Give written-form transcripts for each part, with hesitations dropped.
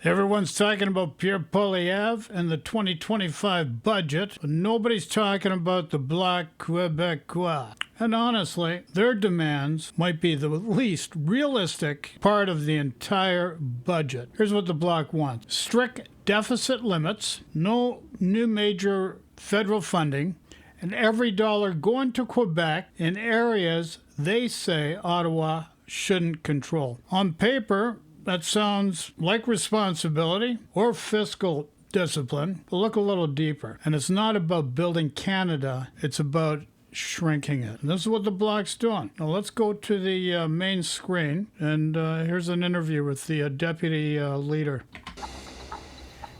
Everyone's talking about Pierre Poilievre and the 2025 budget, but nobody's talking about the Bloc Quebecois. And honestly, their demands might be the least realistic part of the entire budget. Here's what the Bloc wants: strict deficit limits, no new major federal funding, and every dollar going to Quebec in areas they say Ottawa shouldn't control. On paper, that sounds like responsibility or fiscal discipline, but look a little deeper. And it's not about building Canada, it's about shrinking it. And this is what the Bloc's doing. Now let's go to the main screen, and here's an interview with the deputy leader.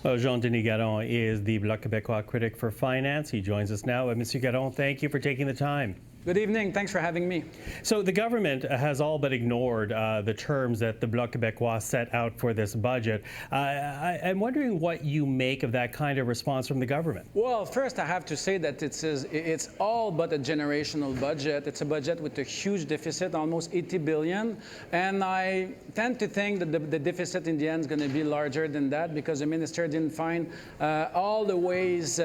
Jean-Denis Garon is the Bloc Quebecois critic for finance. He joins us now. Monsieur Garon, thank you for taking the time. Good evening. Thanks for having me. So the government has all but ignored the terms that the Bloc Quebecois set out for this budget. I'm wondering what you make of that kind of response from the government. Well, first I have to say that it's all but a generational budget. It's a budget with a huge deficit, almost 80 billion. And I tend to think that the deficit in the end is going to be larger than that, because the minister didn't find all the ways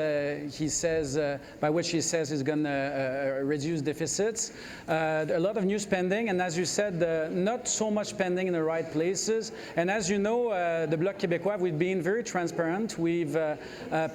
he says, by which he says he's going to reduce deficits. A lot of new spending, and as you said, not so much spending in the right places. And as you know, the Bloc Québécois, we've been very transparent. We've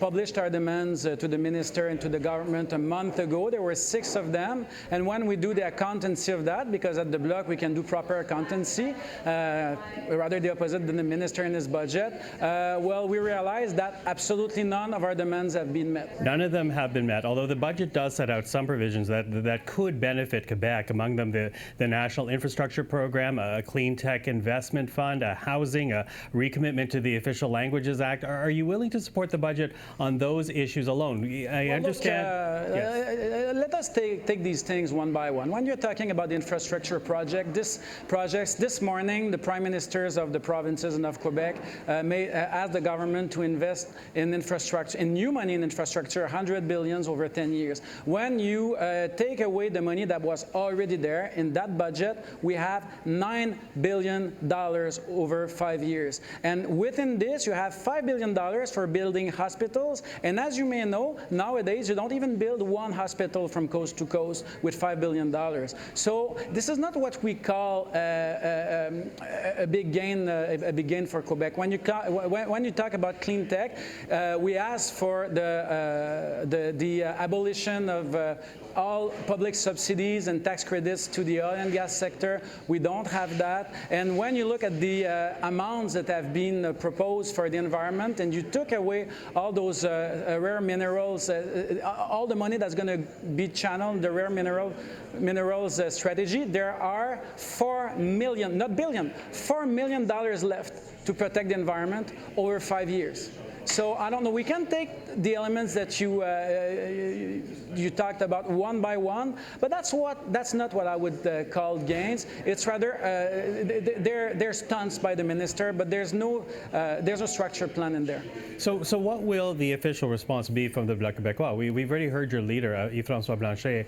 published our demands to the minister and to the government a month ago. There were 6 of them. And when we do the accountancy of that, because at the Bloc we can do proper accountancy, rather the opposite than the minister in his budget, well, we realized that absolutely none of our demands have been met. None of them have been met, although the budget does set out some provisions that could benefit Quebec, among them the National Infrastructure Program, a Clean Tech Investment Fund, a housing, a recommitment to the Official Languages Act. Are you willing to support the budget on those issues alone? I understand. Yes. Let us take these things one by one. When you're talking about the infrastructure projects, this morning the prime ministers of the provinces and of Quebec asked the government to invest in infrastructure, in new money in infrastructure, 100 billion over 10 years. When you take away the money that was already there in that budget, we have $9 billion over 5 years. And within this, you have $5 billion for building hospitals. And as you may know, nowadays, you don't even build one hospital from coast to coast with $5 billion. So this is not what we call a big gain for Quebec. When you talk about clean tech, we ask for the abolition of all public subsidies and tax credits to the oil and gas sector. We don't have that. And when you look at the amounts that have been proposed for the environment, and you took away all those rare minerals, all the money that's going to be channeled, the rare minerals strategy, there are $4 million, not billion, $4 million left to protect the environment over 5 years. So I don't know. We can take the elements that you talked about one by one, but that's not what I would call gains. It's rather they're stunts by the minister, but there's no structured plan in there. So what will the official response be from the Bloc Québécois? We've already heard your leader, Yves-François Blanchet,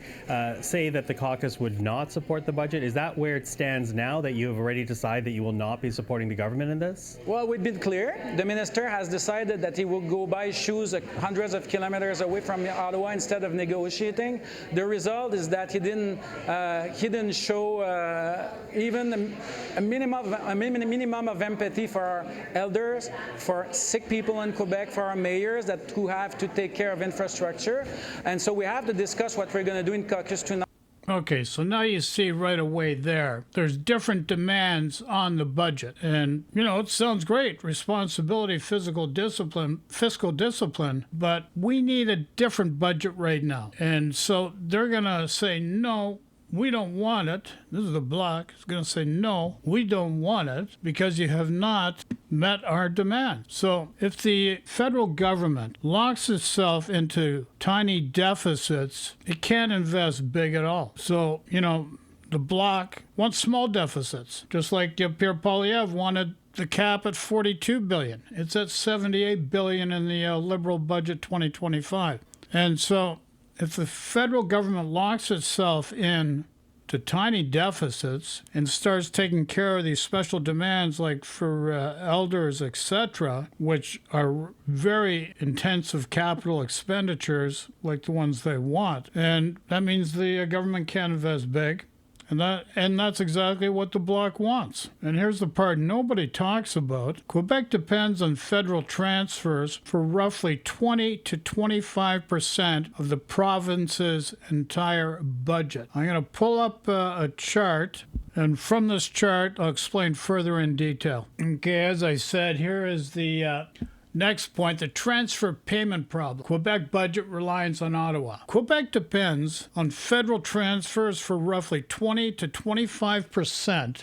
say that the caucus would not support the budget. Is that where it stands now, that you have already decided that you will not be supporting the government in this? Well, we've been clear. The minister has decided that he will go buy shoes hundreds of kilometers away from Ottawa instead of negotiating. The result is that he didn't show even a minimum of empathy for our elders, for sick people in Quebec, for our mayors who have to take care of infrastructure. And so we have to discuss what we're going to do in caucus tonight. Okay, so now you see right away there's different demands on the budget. And, it sounds great, responsibility, fiscal discipline, but we need a different budget right now. And so they're going to say, no, we don't want it. This is the Bloc. It's going to say, no, we don't want it because you have not met our demand. So if the federal government locks itself into tiny deficits, it can't invest big at all. So, the Bloc wants small deficits, just like Pierre Poilievre wanted the cap at $42 billion. It's at $78 billion in the Liberal budget 2025. And so if the federal government locks itself in to tiny deficits and starts taking care of these special demands like for elders, etc., which are very intensive capital expenditures like the ones they want. And that means the government can't invest big. And that's exactly what the Bloc wants. And here's the part nobody talks about. Quebec depends on federal transfers for roughly 20 to 25% of the province's entire budget. I'm going to pull up a chart, and from this chart, I'll explain further in detail. Okay, as I said, here is the next point, the transfer payment problem. Quebec budget reliance on Ottawa. Quebec depends on federal transfers for roughly 20 to 25%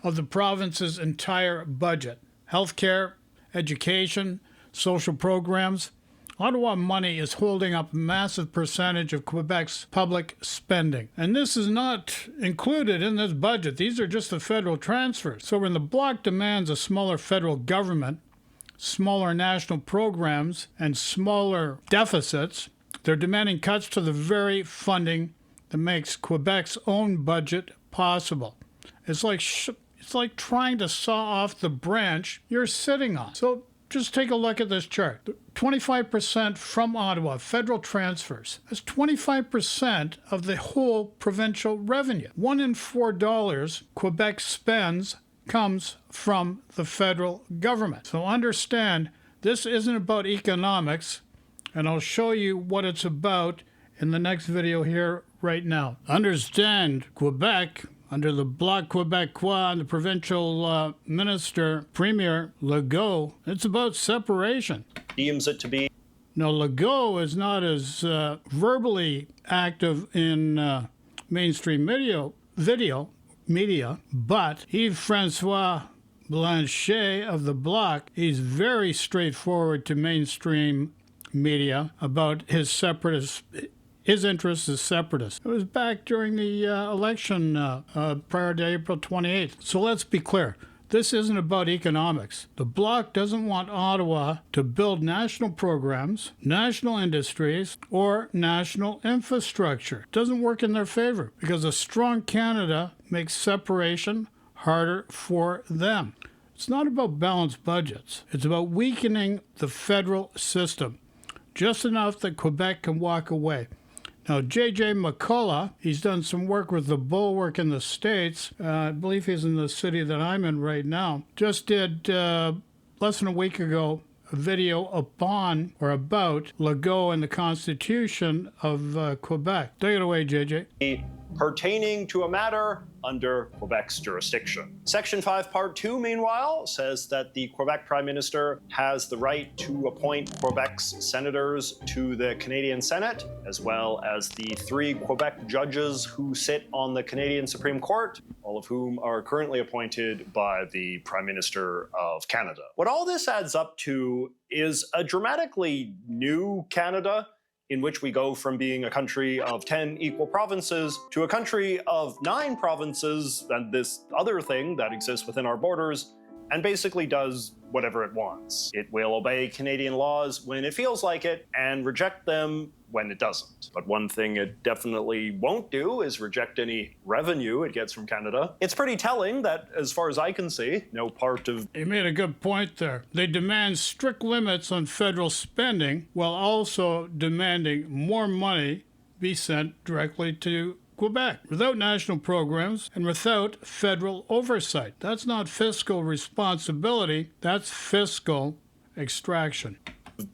of the province's entire budget. Healthcare, education, social programs. Ottawa money is holding up a massive percentage of Quebec's public spending. And this is not included in this budget. These are just the federal transfers. So when the Bloc demands a smaller federal government, smaller national programs, and smaller deficits, they're demanding cuts to the very funding that makes Quebec's own budget possible. It's like trying to saw off the branch you're sitting on. So just take a look at this chart. 25% from Ottawa, federal transfers. That's 25% of the whole provincial revenue. $1 in $4 Quebec spends comes from the federal government. So understand, this isn't about economics, and I'll show you what it's about in the next video here right now. Understand, Quebec, under the Bloc Quebecois and the provincial minister, Premier Legault, it's about separation. Deems it to be. Now, Legault is not as verbally active in mainstream media, but Yves-François Blanchet of the Bloc, he's very straightforward to mainstream media about his separatist, his interests as separatist. It was back during the election prior to April 28th. So let's be clear. This isn't about economics. The Bloc doesn't want Ottawa to build national programs, national industries, or national infrastructure. It doesn't work in their favor because a strong Canada makes separation harder for them. It's not about balanced budgets. It's about weakening the federal system, just enough that Quebec can walk away. Now, J.J. McCullough, he's done some work with the Bulwark in the States. I believe he's in the city that I'm in right now. Just did, less than a week ago, a video upon or about Legault and the Constitution of Quebec. Take it away, J.J. Pertaining to a matter under Quebec's jurisdiction. Section 5, Part 2, meanwhile, says that the Quebec Prime Minister has the right to appoint Quebec's senators to the Canadian Senate, as well as the 3 Quebec judges who sit on the Canadian Supreme Court, all of whom are currently appointed by the Prime Minister of Canada. What all this adds up to is a dramatically new Canada, in which we go from being a country of 10 equal provinces to a country of 9 provinces and this other thing that exists within our borders, and basically does whatever it wants. It will obey Canadian laws when it feels like it and reject them when it doesn't. But one thing it definitely won't do is reject any revenue it gets from Canada. It's pretty telling that, as far as I can see, no part of... You made a good point there. They demand strict limits on federal spending while also demanding more money be sent directly to Quebec, without national programs and without federal oversight. That's not fiscal responsibility, that's fiscal extraction.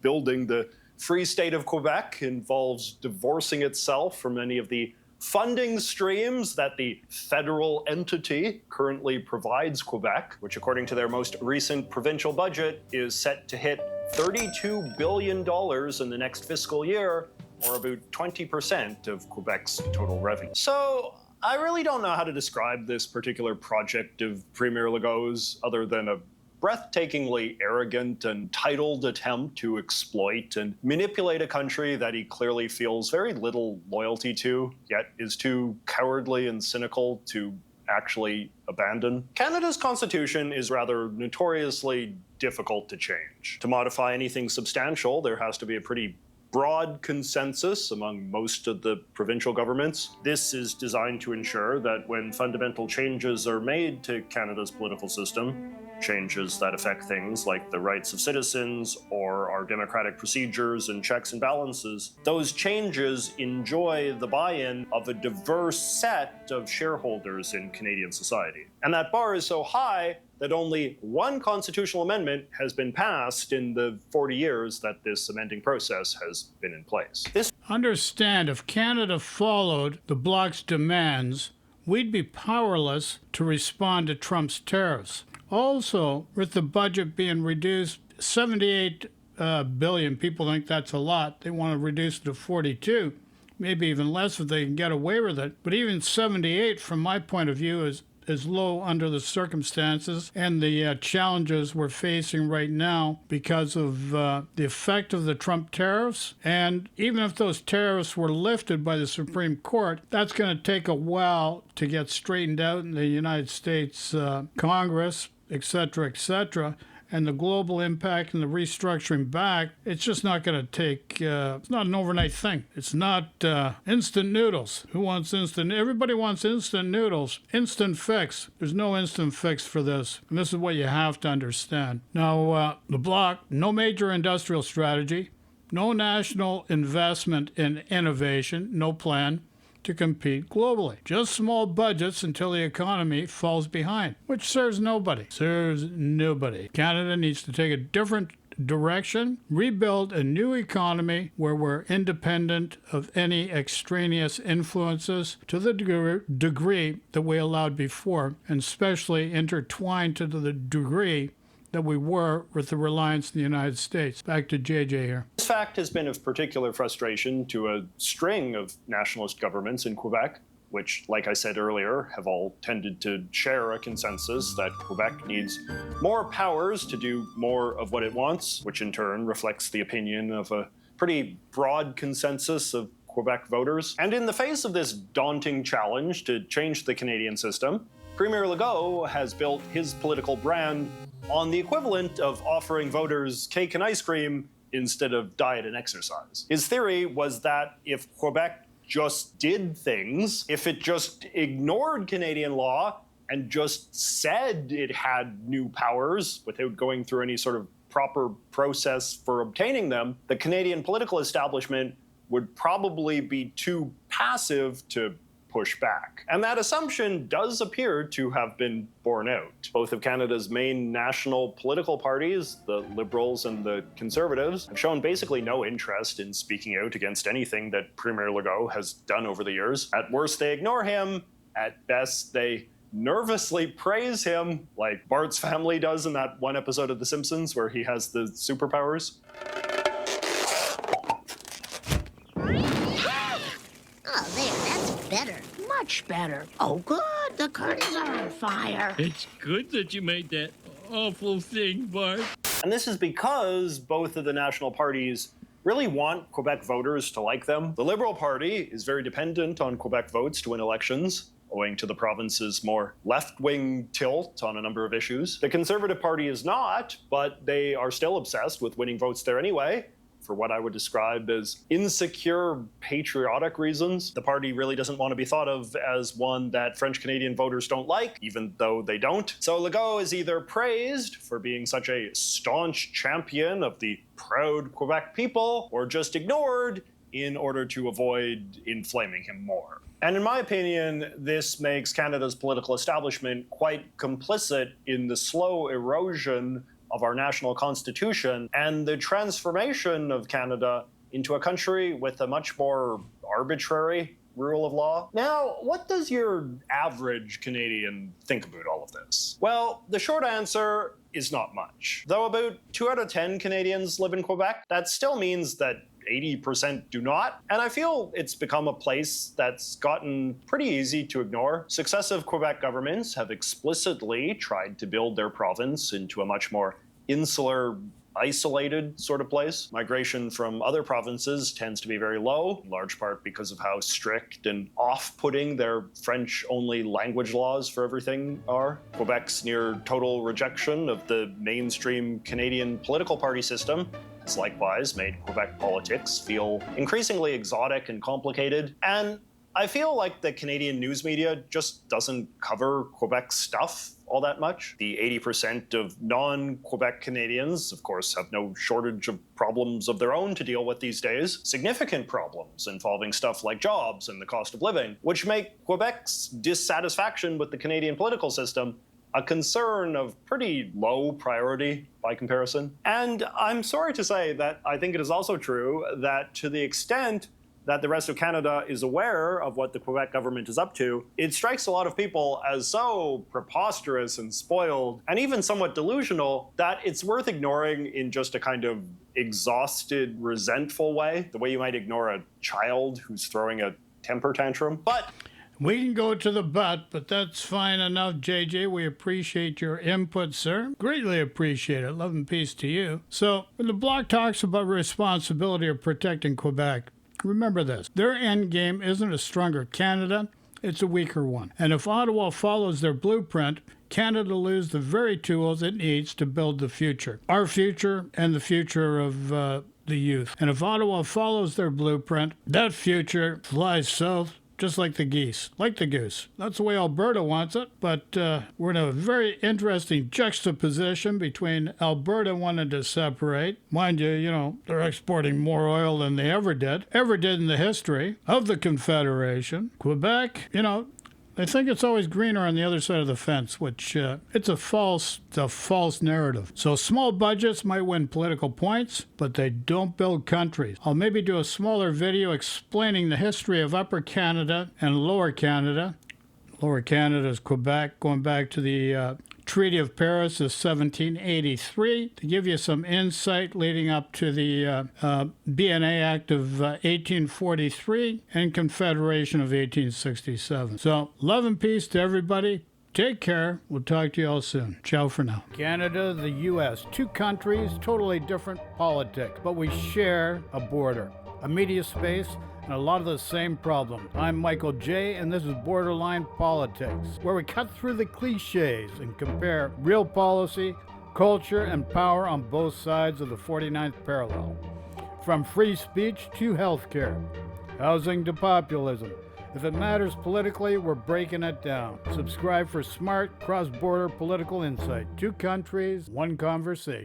Building the Free State of Quebec involves divorcing itself from any of the funding streams that the federal entity currently provides Quebec, which according to their most recent provincial budget is set to hit $32 billion in the next fiscal year, or about 20% of Quebec's total revenue. So I really don't know how to describe this particular project of Premier Legault's other than a breathtakingly arrogant and titled attempt to exploit and manipulate a country that he clearly feels very little loyalty to, yet is too cowardly and cynical to actually abandon. Canada's constitution is rather notoriously difficult to change. To modify anything substantial, there has to be a pretty broad consensus among most of the provincial governments. This is designed to ensure that when fundamental changes are made to Canada's political system, changes that affect things like the rights of citizens or our democratic procedures and checks and balances, those changes enjoy the buy-in of a diverse set of shareholders in Canadian society. And that bar is so high that only one constitutional amendment has been passed in the 40 years that this amending process has been in place. Understand, if Canada followed the Bloc's demands, we'd be powerless to respond to Trump's tariffs. Also, with the budget being reduced, 78 billion, people think that's a lot. They want to reduce it to 42, maybe even less if they can get away with it. But even 78, from my point of view, is low under the circumstances and the challenges we're facing right now because of the effect of the Trump tariffs. And even if those tariffs were lifted by the Supreme Court, that's going to take a while to get straightened out in the United States Congress, etc., etc. And the global impact and the restructuring back, it's just not going to take, it's not an overnight thing. It's not instant noodles. Who wants instant? Everybody wants instant noodles. Instant fix. There's no instant fix for this. And this is what you have to understand. Now, the Bloc, no major industrial strategy, no national investment in innovation, no plan to compete globally. Just small budgets until the economy falls behind, which serves nobody. Serves nobody. Canada needs to take a different direction, rebuild a new economy where we're independent of any extraneous influences to the degree that we allowed before, and especially intertwined to the degree that we were with the reliance in the United States. Back to JJ here. This fact has been of particular frustration to a string of nationalist governments in Quebec, which, like I said earlier, have all tended to share a consensus that Quebec needs more powers to do more of what it wants, which in turn reflects the opinion of a pretty broad consensus of Quebec voters. And in the face of this daunting challenge to change the Canadian system, Premier Legault has built his political brand on the equivalent of offering voters cake and ice cream instead of diet and exercise. His theory was that if Quebec just did things, if it just ignored Canadian law and just said it had new powers without going through any sort of proper process for obtaining them, the Canadian political establishment would probably be too passive to push back. And that assumption does appear to have been borne out. Both of Canada's main national political parties, the Liberals and the Conservatives, have shown basically no interest in speaking out against anything that Premier Legault has done over the years. At worst, they ignore him. At best, they nervously praise him, like Bart's family does in that one episode of The Simpsons where he has the superpowers. Oh, there, that's better. Much better. Oh, good. The curtains are on fire. It's good that you made that awful thing, Bart. And this is because both of the national parties really want Quebec voters to like them. The Liberal Party is very dependent on Quebec votes to win elections, owing to the province's more left-wing tilt on a number of issues. The Conservative Party is not, but they are still obsessed with winning votes there anyway, for what I would describe as insecure patriotic reasons. The party really doesn't want to be thought of as one that French-Canadian voters don't like, even though they don't. So Legault is either praised for being such a staunch champion of the proud Quebec people, or just ignored in order to avoid inflaming him more. And in my opinion, this makes Canada's political establishment quite complicit in the slow erosion of our national constitution and the transformation of Canada into a country with a much more arbitrary rule of law. Now, what does your average Canadian think about all of this? Well, the short answer is not much. Though about 2 out of 10 Canadians live in Quebec, that still means that 80% do not. And I feel it's become a place that's gotten pretty easy to ignore. Successive Quebec governments have explicitly tried to build their province into a much more insular, isolated sort of place. Migration from other provinces tends to be very low, in large part because of how strict and off-putting their French-only language laws for everything are. Quebec's near total rejection of the mainstream Canadian political party system It's likewise made Quebec politics feel increasingly exotic and complicated, and I feel like the Canadian news media just doesn't cover Quebec stuff all that much. The 80% of non-Quebec Canadians, of course, have no shortage of problems of their own to deal with these days. Significant problems involving stuff like jobs and the cost of living, which make Quebec's dissatisfaction with the Canadian political system a concern of pretty low priority by comparison. And I'm sorry to say that I think it is also true that to the extent that the rest of Canada is aware of what the Quebec government is up to, it strikes a lot of people as so preposterous and spoiled, and even somewhat delusional, that it's worth ignoring in just a kind of exhausted, resentful way, the way you might ignore a child who's throwing a temper tantrum. But We can go to the but that's fine enough, JJ. We appreciate your input, sir. Greatly appreciate it. Love and peace to you. So, when the Bloc talks about responsibility of protecting Quebec, remember this. Their end game isn't a stronger Canada, it's a weaker one. And if Ottawa follows their blueprint, Canada loses the very tools it needs to build the future. Our future and the future of the youth. And if Ottawa follows their blueprint, that future flies south just like the geese, like the goose. That's the way Alberta wants it, but we're in a very interesting juxtaposition between Alberta wanting to separate. Mind you, they're exporting more oil than they ever did in the history of the Confederation. Quebec, they think it's always greener on the other side of the fence, which it's a false narrative. So small budgets might win political points, but they don't build countries. I'll maybe do a smaller video explaining the history of Upper Canada and Lower Canada. Lower Canada is Quebec, going back to the Treaty of Paris of 1783, to give you some insight leading up to the BNA Act of 1843 and Confederation of 1867. So, love and peace to everybody. Take care. We'll talk to you all soon. Ciao for now. Canada, the U.S., two countries, totally different politics, but we share a border, a media space, and a lot of the same problems. I'm Michael J, and this is Borderline Politics, where we cut through the cliches and compare real policy, culture, and power on both sides of the 49th parallel. From free speech to healthcare, housing to populism. If it matters politically, we're breaking it down. Subscribe for smart, cross-border political insight. Two countries, one conversation.